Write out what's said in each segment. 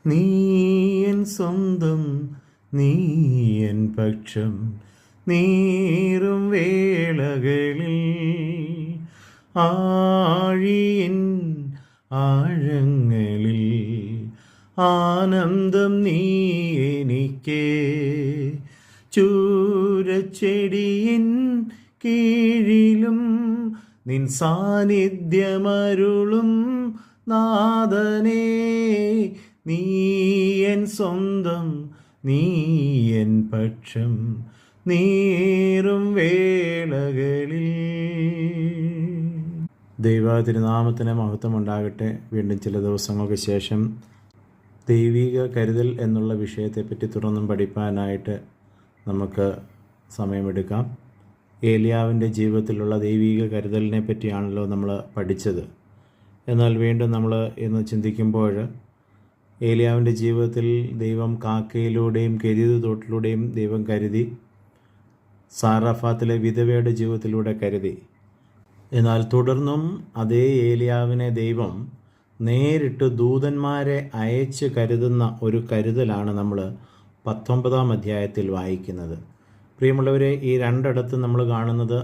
നീ എൻ സ്വന്തം, നീ എൻ പക്ഷം, നീറും വേളകളിൽ ആഴിയിൻ ആഴങ്ങളിൽ ആനന്ദം നീ എനിക്ക്. ചൂരച്ചെടിയിൻ കീഴിലും നിൻ സാന്നിധ്യമരുളും നാഥനേ, നീ എൻ സ്വന്തം, നീ എൻ പക്ഷം, നീറും വേളകളിൽ. ദൈവതിരുനാമത്തിന് മഹത്വമുണ്ടാകട്ടെ. വീണ്ടും ചില ദിവസങ്ങൾക്ക് ശേഷം ദൈവിക കരുതൽ എന്നുള്ള വിഷയത്തെപ്പറ്റി തുറന്നും പഠിപ്പാനായിട്ട് നമുക്ക് സമയമെടുക്കാം. ഏലിയാവിൻ്റെ ജീവിതത്തിലുള്ള ദൈവിക കരുതലിനെ പറ്റിയാണല്ലോ നമ്മൾ പഠിച്ചത്. എന്നാൽ വീണ്ടും നമ്മൾ ഇന്ന് ചിന്തിക്കുമ്പോൾ ഏലിയാവിൻ്റെ ജീവിതത്തിൽ ദൈവം കാക്കയിലൂടെയും കെരീത് തോട്ടിലൂടെയും ദൈവം കരുതി, സാറഫാത്തിലെ വിധവയുടെ ജീവിതത്തിലൂടെ കരുതി. എന്നാൽ തുടർന്നും അതേ ഏലിയാവിനെ ദൈവം നേരിട്ട് ദൂതന്മാരെ അയച്ച് കരുതുന്ന ഒരു കരുതലാണ് നമ്മൾ 19-ാം അധ്യായത്തിൽ വായിക്കുന്നത്. പ്രിയമുള്ളവരെ, ഈ രണ്ടിടത്ത് നമ്മൾ കാണുന്നത്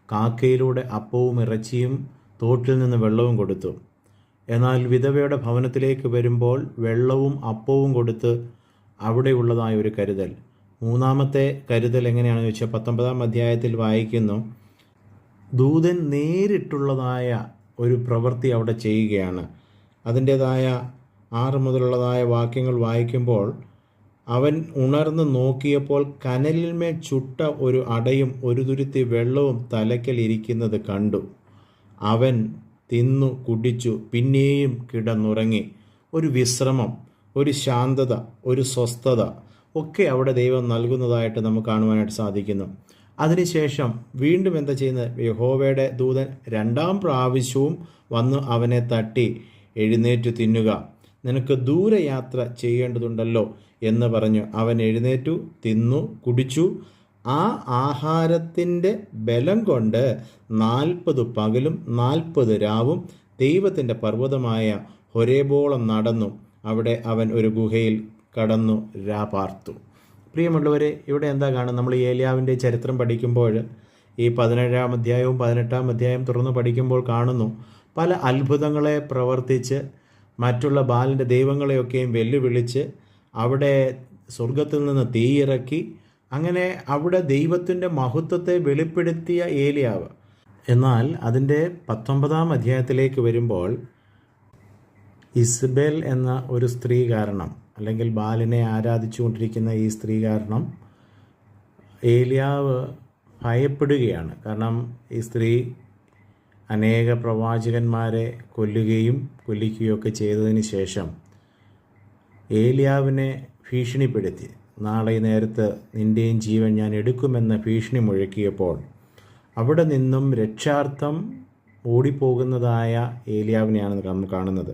കാക്കയിലൂടെ അപ്പവും ഇറച്ചിയും തോട്ടിൽ നിന്ന് വെള്ളവും കൊടുത്തു. എന്നാൽ വിധവയുടെ ഭവനത്തിലേക്ക് വരുമ്പോൾ വെള്ളവും അപ്പവും കൊടുത്ത് അവിടെയുള്ളതായ ഒരു കരുതൽ. മൂന്നാമത്തെ കരുതൽ എങ്ങനെയാണെന്ന് വെച്ചാൽ 19-ാം അധ്യായത്തിൽ വായിക്കുന്നു, ദൂതൻ നേരിട്ടുള്ളതായ ഒരു പ്രവൃത്തി അവിടെ ചെയ്യുകയാണ്. അതിൻ്റേതായ 6 മുതലുള്ളതായ വാക്യങ്ങൾ വായിക്കുമ്പോൾ, അവൻ ഉണർന്ന് നോക്കിയപ്പോൾ കനലിന്മേൽ ചുട്ട ഒരു അടയും ഒരു തുരുത്തി വെള്ളവും തലയ്ക്കൽ ഇരിക്കുന്നത് കണ്ടു. അവൻ തിന്നു കുടിച്ചു, പിന്നെയും കിടന്നുറങ്ങി. ഒരു വിശ്രമം, ഒരു ശാന്തത, ഒരു സ്വസ്ഥത ഒക്കെ അവിടെ ദൈവം നൽകുന്നതായിട്ട് നമുക്ക് കാണുവാനായിട്ട് സാധിക്കുന്നു. അതിനുശേഷം വീണ്ടും എന്താ ചെയ്യുന്നത്? യഹോവയുടെ ദൂതൻ 2-ാം പ്രാവശ്യവും വന്ന് അവനെ തട്ടി, എഴുന്നേറ്റ് തിന്നുക, നിനക്ക് ദൂരയാത്ര ചെയ്യേണ്ടതുണ്ടല്ലോ എന്ന് പറഞ്ഞു. അവൻ എഴുന്നേറ്റു, തിന്നു കുടിച്ചു. ആ ആഹാരത്തിൻ്റെ ബലം കൊണ്ട് 40 പകലും 40 രാവും ദൈവത്തിൻ്റെ പർവ്വതമായ ഹൊരേബോളം നടന്നു. അവിടെ അവൻ ഒരു ഗുഹയിൽ കടന്നു രാപാർത്തു. പ്രിയമുള്ളവരെ, ഇവിടെ എന്താ കാണുന്നത്? നമ്മൾ ഏലിയാവിൻ്റെ ചരിത്രം പഠിക്കുമ്പോൾ ഈ 17-ാം അധ്യായവും 18-ാം അധ്യായം തുറന്ന് പഠിക്കുമ്പോൾ കാണുന്നു, പല അത്ഭുതങ്ങളെ പ്രവർത്തിച്ച് മറ്റുള്ള ബാലിൻ്റെ ദൈവങ്ങളെയൊക്കെയും വെല്ലുവിളിച്ച് അവിടെ സ്വർഗത്തിൽ നിന്ന് തീയിറക്കി, അങ്ങനെ അവിടെ ദൈവത്തിൻ്റെ മഹത്വത്തെ വെളിപ്പെടുത്തിയ ഏലിയാവ്. എന്നാൽ അതിൻ്റെ 19-ാം അധ്യായത്തിലേക്ക് വരുമ്പോൾ ഇസബേൽ എന്ന ഒരു സ്ത്രീ കാരണം, അല്ലെങ്കിൽ ബാലിനെ ആരാധിച്ചു കൊണ്ടിരിക്കുന്ന ഈ സ്ത്രീ കാരണം ഏലിയാവ് ഭയപ്പെടുകയാണ്. കാരണം ഈ സ്ത്രീ അനേക പ്രവാചകന്മാരെ കൊല്ലിക്കുകയൊക്കെ ചെയ്തതിന് ശേഷം ഏലിയാവിനെ ഭീഷണിപ്പെടുത്തി, നാളെ നേരത്ത് നിൻ്റെയും ജീവൻ ഞാൻ എടുക്കുമെന്ന് ഭീഷണി മുഴക്കിയപ്പോൾ അവിടെ നിന്നും രക്ഷാർത്ഥം ഓടിപ്പോകുന്നതായ ഏലിയാവിനെയാണ് നമ്മൾ കാണുന്നത്.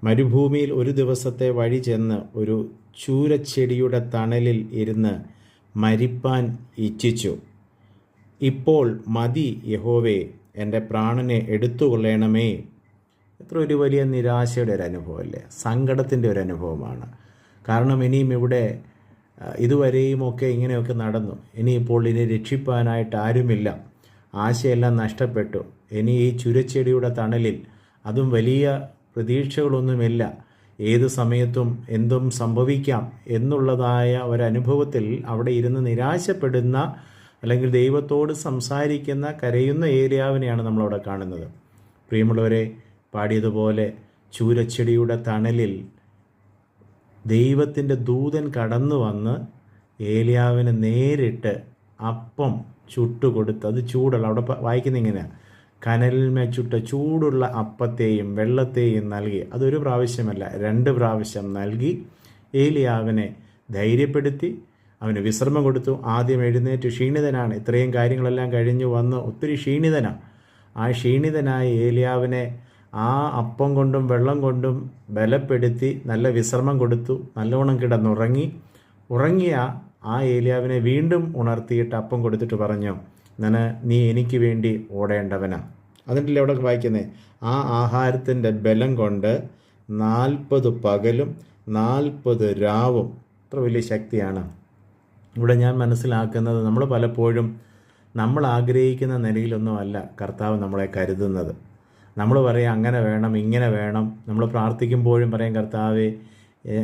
മരുഭൂമിയിൽ ഒരു ദിവസത്തെ വഴി ചെന്ന് ഒരു ചൂരച്ചെടിയുടെ തണലിൽ ഇരുന്ന് മരിപ്പാൻ ഇച്ഛിച്ചു. ഇപ്പോൾ മതി യഹോവേ, എൻ്റെ പ്രാണനെ എടുത്തുകൊള്ളണമേ. എത്ര ഒരു വലിയ നിരാശയുടെ ഒരു അനുഭവമല്ലേ, സങ്കടത്തിൻ്റെ ഒരു അനുഭവമാണ്. കാരണം ഇനിയും ഇവിടെ ഇതുവരെയുമൊക്കെ ഇങ്ങനെയൊക്കെ നടന്നു, ഇനിയിപ്പോൾ ഇനി രക്ഷിപ്പാനായിട്ട് ആരുമില്ല, ആശയെല്ലാം നഷ്ടപ്പെട്ടു. ഇനി ഈ ചുരച്ചെടിയുടെ തണലിൽ, അതും വലിയ പ്രതീക്ഷകളൊന്നുമില്ല, ഏത് സമയത്തും എന്തും സംഭവിക്കാം എന്നുള്ളതായ ഒരനുഭവത്തിൽ അവിടെ ഇരുന്ന് നിരാശപ്പെടുന്ന, അല്ലെങ്കിൽ ദൈവത്തോട് സംസാരിക്കുന്ന, കരയുന്ന ഏലിയാവിനെയാണ് നമ്മളവിടെ കാണുന്നത്. പ്രിയമുള്ളവരെ, പാടിയതുപോലെ ചൂരച്ചെടിയുടെ തണലിൽ ദൈവത്തിൻ്റെ ദൂതൻ കടന്നു വന്ന് ഏലിയാവിന് നേരിട്ട് അപ്പം ചുട്ടുകൊടുത്ത്, അത് ചൂടുള്ള, അവിടെ വായിക്കുന്ന ഇങ്ങനെയാണ്, കനലിന്മേൽ ചുട്ട ചൂടുള്ള അപ്പത്തെയും വെള്ളത്തെയും നൽകി. അതൊരു പ്രാവശ്യമല്ല, 2 പ്രാവശ്യം നൽകി ഏലിയാവിനെ ധൈര്യപ്പെടുത്തി, അവന് വിശ്രമം കൊടുത്തു. ആദ്യം എഴുന്നേറ്റ്, ക്ഷീണിതനാണ്, ഇത്രയും കാര്യങ്ങളെല്ലാം കഴിഞ്ഞ് വന്ന് ഒത്തിരി ക്ഷീണിതനാണ്. ആ ക്ഷീണിതനായ ഏലിയാവിനെ ആ അപ്പം കൊണ്ടും വെള്ളം കൊണ്ടും ബലപ്പെടുത്തി നല്ല വിശ്രമം കൊടുത്തു. നല്ലവണ്ണം കിടന്നുറങ്ങി. ഉറങ്ങിയ ആ ഏലിയാവിനെ വീണ്ടും ഉണർത്തിയിട്ട് അപ്പം കൊടുത്തിട്ട് പറഞ്ഞു, നീ എനിക്ക് വേണ്ടി ഓടേണ്ടവനാ. അതിൻ്റെ അവിടെ വായിക്കുന്നത്, ആ ആഹാരത്തിൻ്റെ ബലം കൊണ്ട് 40 പകലും 40 രാവും. ഇത്ര വലിയ ശക്തിയാണ്. ഇവിടെ ഞാൻ മനസ്സിലാക്കുന്നത്, നമ്മൾ പലപ്പോഴും നമ്മൾ ആഗ്രഹിക്കുന്ന നിലയിലൊന്നുമല്ല കർത്താവ് നമ്മളെ കരുതുന്നത്. നമ്മൾ പറയും അങ്ങനെ വേണം, ഇങ്ങനെ വേണം. നമ്മൾ പ്രാർത്ഥിക്കുമ്പോഴും പറയും, കർത്താവേ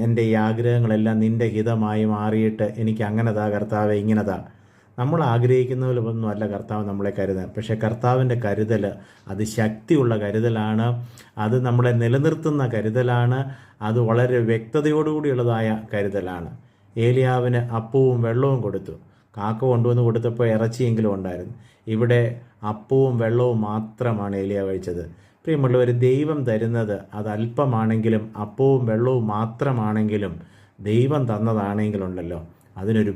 എൻ്റെ ഈ ആഗ്രഹങ്ങളെല്ലാം നിൻ്റെ ഹിതമായി മാറിയിട്ട് എനിക്ക് അങ്ങനെതാ കർത്താവേ, ഇങ്ങനെതാ. നമ്മൾ ആഗ്രഹിക്കുന്നതിലൊന്നും അല്ല കർത്താവ് നമ്മളെ കരുതാൻ. പക്ഷേ കർത്താവിൻ്റെ കരുതൽ അത് ശക്തിയുള്ള കരുതലാണ്, അത് നമ്മളെ നിലനിർത്തുന്ന കരുതലാണ്, അത് വളരെ വ്യക്തതയോടുകൂടിയുള്ളതായ കരുതലാണ്. ഏലിയാവിന് അപ്പവും വെള്ളവും കൊടുത്തു. കാക്ക കൊണ്ടുവന്ന് കൊടുത്തപ്പോൾ ഇറച്ചിയെങ്കിലും ഉണ്ടായിരുന്നു. ഇവിടെ അപ്പവും വെള്ളവും മാത്രമാണ് ഏലിയാവ് കഴിച്ചത്. പ്രിയമുള്ളവർ, ദൈവം തരുന്നത് അത് അല്പമാണെങ്കിലും അപ്പവും വെള്ളവും മാത്രമാണെങ്കിലും ദൈവം തന്നതാണെങ്കിലുണ്ടല്ലോ, അതിനൊരു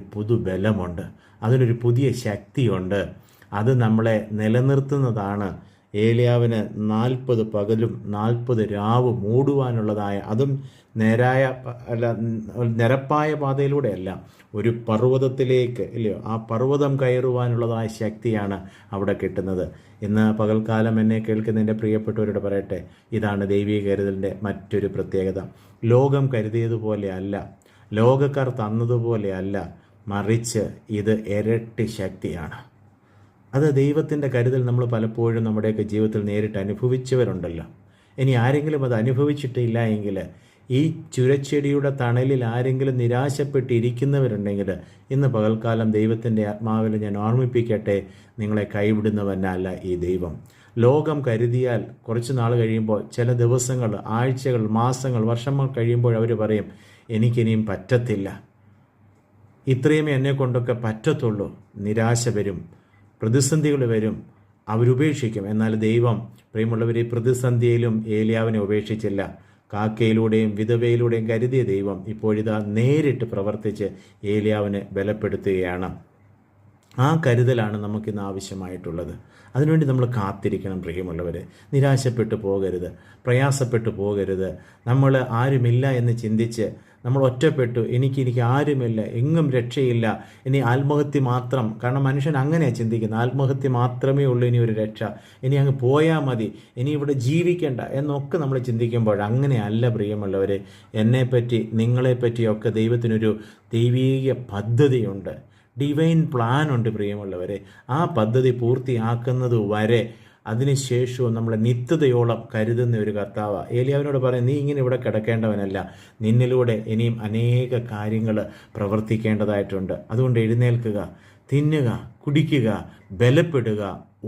ബലമുണ്ട്, അതിനൊരു പുതിയ ശക്തിയുണ്ട്. അത് നമ്മളെ നിലനിർത്തുന്നതാണ്. ഏലിയാവിന് 40 പകലും 40 രാവും മൂടുവാനുള്ളതായ, അതും നിരപ്പായ പാതയിലൂടെയല്ല, ഒരു പർവ്വതത്തിലേക്ക്, ഇല്ലയോ, ആ പർവ്വതം കയറുവാനുള്ളതായ ശക്തിയാണ് അവിടെ കിട്ടുന്നത്. ഇന്ന് പകൽക്കാലം എന്നെ കേൾക്കുന്ന എൻ്റെ പ്രിയപ്പെട്ടവരോട് പറയട്ടെ, ഇതാണ് ദൈവിക കരുതലിൻ്റെ മറ്റൊരു പ്രത്യേകത. ലോകം കരുതിയതുപോലെ അല്ല, ലോകക്കാർ തന്നതുപോലെ അല്ല, മറിച്ച് ഇത് ഇരട്ടി ശക്തിയാണ്. അത് ദൈവത്തിൻ്റെ കരുതൽ നമ്മൾ പലപ്പോഴും നമ്മുടെയൊക്കെ ജീവിതത്തിൽ നേരിട്ട് അനുഭവിച്ചവരുണ്ടല്ലോ. ഇനി ആരെങ്കിലും അത് അനുഭവിച്ചിട്ടില്ല എങ്കിൽ, ഈ ചുരച്ചെടിയുടെ തണലിൽ ആരെങ്കിലും നിരാശപ്പെട്ടിരിക്കുന്നവരുണ്ടെങ്കിൽ, ഇന്ന് പകൽക്കാലം ദൈവത്തിൻ്റെ ആത്മാവിൽ ഞാൻ ഓർമ്മിപ്പിക്കട്ടെ, നിങ്ങളെ കൈവിടുന്നവനല്ല ഈ ദൈവം. ലോകം കരുതിയാൽ കുറച്ച് നാൾ കഴിയുമ്പോൾ, ചില ദിവസങ്ങൾ, ആഴ്ചകൾ, മാസങ്ങൾ, വർഷങ്ങൾ കഴിയുമ്പോൾ അവർ പറയും, എനിക്കിനിയും പറ്റത്തില്ല, ഇത്രയുമേ എന്നെ കൊണ്ടൊക്കെ പറ്റത്തുള്ളൂ. നിരാശ വരും, പ്രതിസന്ധികൾ വരും, അവരുപേക്ഷിക്കും. എന്നാൽ ദൈവം, പ്രിയമുള്ളവരെ, പ്രതിസന്ധിയിലും ഏലിയാവിനെ ഉപേക്ഷിച്ചില്ല. കാക്കയിലൂടെയും വിധവയിലൂടെയും കരുതിയ ദൈവം ഇപ്പോഴിതാ നേരിട്ട് പ്രവർത്തിച്ച് ഏലിയാവിനെ ബലപ്പെടുത്തുകയാണ്. ആ കരുതലാണ് നമുക്കിന്ന് ആവശ്യമായിട്ടുള്ളത്. അതിനുവേണ്ടി നമ്മൾ കാത്തിരിക്കണം. പ്രിയമുള്ളവർ, നിരാശപ്പെട്ടു പോകരുത്, പ്രയാസപ്പെട്ടു പോകരുത്. നമ്മൾ ആരുമില്ല എന്ന് ചിന്തിച്ച് നമ്മൾ ഒറ്റപ്പെട്ടു, എനിക്ക് ആരുമില്ല, എങ്ങും രക്ഷയില്ല, ഇനി ആത്മഹത്യ മാത്രം. കാരണം മനുഷ്യൻ അങ്ങനെയാണ് ചിന്തിക്കുന്നത്, ആത്മഹത്യ മാത്രമേ ഉള്ളൂ ഇനി ഒരു രക്ഷ, ഇനി അങ്ങ് പോയാൽ മതി, ഇനി ഇവിടെ ജീവിക്കേണ്ട എന്നൊക്കെ നമ്മൾ ചിന്തിക്കുമ്പോൾ അങ്ങനെയല്ല പ്രിയമുള്ളവർ. എന്നെപ്പറ്റി, നിങ്ങളെപ്പറ്റിയൊക്കെ ദൈവത്തിനൊരു ദൈവീക പദ്ധതിയുണ്ട്, ഡിവൈൻ പ്ലാൻ ഉണ്ട് പ്രിയമുള്ളവരെ. ആ പദ്ധതി പൂർത്തിയാക്കുന്നത് വരെ, അതിനുശേഷവും നമ്മളെ നിത്യതയോളം കരുതുന്ന ഒരു കർത്താവ്. ഏലിയാവിനോട് പറയും, നീ ഇങ്ങനെ ഇവിടെ കിടക്കേണ്ടവനല്ല, നിന്നിലൂടെ ഇനിയും അനേക കാര്യങ്ങൾ പ്രവർത്തിക്കേണ്ടതായിട്ടുണ്ട്. അതുകൊണ്ട് എഴുന്നേൽക്കുക, തിന്നുക, കുടിക്കുക, ബലപ്പെടുക,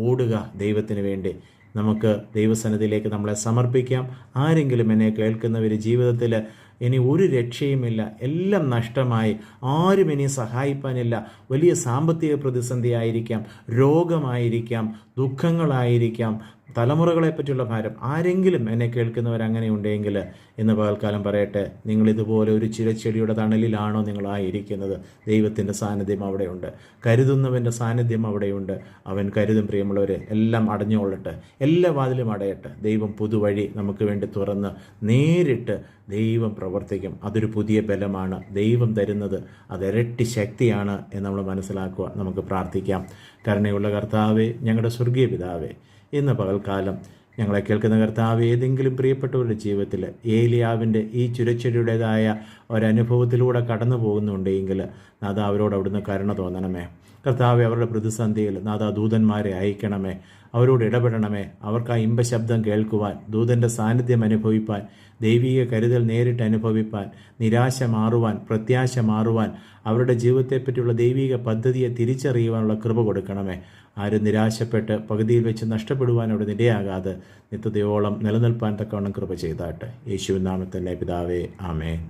ഓടുക ദൈവത്തിന് വേണ്ടി. നമുക്ക് ദൈവസന്നിധിയിലേക്ക് നമ്മളെ സമർപ്പിക്കാം. ആരെങ്കിലും എന്നെ കേൾക്കുന്നവർ ജീവിതത്തിൽ ഇനി ഒരു രക്ഷയുമില്ല, എല്ലാം നഷ്ടമായി, ആരും ഇനി സഹായിപ്പാനില്ല, വലിയ സാമ്പത്തിക പ്രതിസന്ധി ആയിരിക്കാം, രോഗമായിരിക്കാം, ദുഃഖങ്ങളായിരിക്കാം, തലമുറകളെ പറ്റിയുള്ള ഭാരം, ആരെങ്കിലും എന്നെ കേൾക്കുന്നവർ അങ്ങനെ ഉണ്ടെങ്കിൽ ഇന്ന് പകൽക്കാലം പറയട്ടെ, നിങ്ങളിതുപോലെ ഒരു ചിരച്ചെടിയുടെ തണലിലാണോ നിങ്ങളായിരിക്കുന്നത്? ദൈവത്തിൻ്റെ സാന്നിധ്യം അവിടെയുണ്ട്, കരുതുന്നവൻ്റെ സാന്നിധ്യം അവിടെയുണ്ട്. അവൻ കരുതും. പ്രിയമുള്ളവരെ, എല്ലാം അടഞ്ഞുകൊള്ളട്ടെ, എല്ലാ വാതിലും അടയട്ടെ. ദൈവം പുതുവഴി നമുക്ക് വേണ്ടി തുറന്ന് നേരിട്ട് ദൈവം പ്രവർത്തിക്കും. അതൊരു പുതിയ ബലമാണ് ദൈവം തരുന്നത്, അത് ഇരട്ടി ശക്തിയാണ് എന്ന് നമ്മൾ മനസ്സിലാക്കുക. നമുക്ക് പ്രാർത്ഥിക്കാം. കരുണയുള്ള കർത്താവേ, ഞങ്ങളുടെ സ്വർഗീയ പിതാവേ, ഇന്ന് പകൽക്കാലം ഞങ്ങളെ കേൾക്കുന്ന കർത്താവ്, ഏതെങ്കിലും പ്രിയപ്പെട്ടവരുടെ ജീവിതത്തിൽ ഏലിയാവിൻ്റെ ഈ ചുരച്ചെടിയുടേതായ ഒരനുഭവത്തിലൂടെ കടന്നു പോകുന്നുണ്ടെങ്കിൽ നാഥ, അവരോട് അവിടുന്ന് കരുണ തോന്നണമേ. കർത്താവെ, അവരുടെ പ്രതിസന്ധിയിൽ നാഥ ദൂതന്മാരെ അയക്കണമേ, അവരോട് ഇടപെടണമേ. അവർക്ക് ആ ഇമ്പശബ്ദം കേൾക്കുവാൻ, ദൂതൻ്റെ സാന്നിധ്യം അനുഭവിപ്പാൻ, ദൈവിക കരുതൽ നേരിട്ട് അനുഭവിപ്പാൻ, നിരാശ മാറുവാൻ, പ്രത്യാശ മാറുവാൻ, അവരുടെ ജീവിതത്തെപ്പറ്റിയുള്ള ദൈവിക പദ്ധതിയെ തിരിച്ചറിയുവാനുള്ള കൃപ കൊടുക്കണമേ. ആരും നിരാശപ്പെട്ട് പകുതിയിൽ വെച്ച് നഷ്ടപ്പെടുവാൻ അവിടെ ഇടയാകാതെ നിത്യതയോളം നിലനിൽപ്പാൻ തക്കവണ്ണം കൃപ ചെയ്താട്ടെ. യേശുവിൻ നാമത്തിൽ തന്നെ പിതാവേ, ആമേൻ.